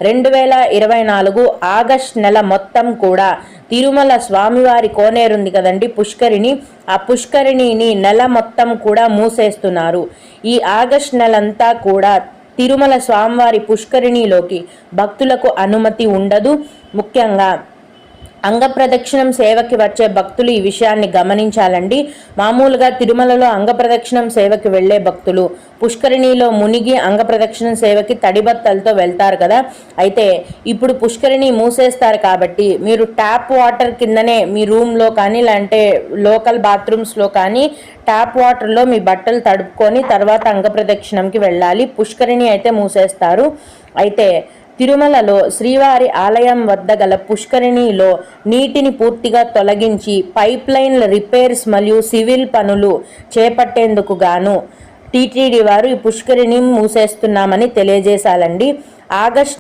2024 August నెల మొత్తం కూడా తిరుమల స్వామివారి కోనేరుంది కదండి పుష్కరిణి, ఆ పుష్కరిణిని నెల మొత్తం కూడా మూసేస్తున్నారు. ఈ ఆగస్ట్ నెలంతా కూడా తిరుమల స్వామివారి పుష్కరిణిలోకి భక్తులకు అనుమతి ఉండదు. ముఖ్యంగా అంగప్రదక్షిణం సేవకి వచ్చే భక్తులు ఈ విషయాన్ని గమనించాలండి. మామూలుగా తిరుమలలో అంగప్రదక్షిణం సేవకి వెళ్లే భక్తులు పుష్కరిణిలో మునిగి అంగప్రదక్షిణం సేవకి తడిబత్తలతో వెళ్తారు కదా. అయితే ఇప్పుడు పుష్కరిణి మూసేస్తారు కాబట్టి మీరు ట్యాప్ వాటర్ కిందనే మీ రూమ్లో కానీ లేదంటే లోకల్ బాత్రూమ్స్లో కానీ ట్యాప్ వాటర్లో మీ బట్టలు తడుపుకొని తర్వాత అంగప్రదక్షిణంకి వెళ్ళాలి. పుష్కరిణి అయితే మూసేస్తారు. అయితే తిరుమలలో శ్రీవారి ఆలయం వద్ద గల పుష్కరిణిలో నీటిని పూర్తిగా తొలగించి పైప్ లైన్ల రిపేర్స్ మరియు సివిల్ పనులు చేపట్టేందుకు గాను టీటీడీ వారు ఈ పుష్కరిణి మూసేస్తున్నామని తెలియజేశాలండి. ఆగస్ట్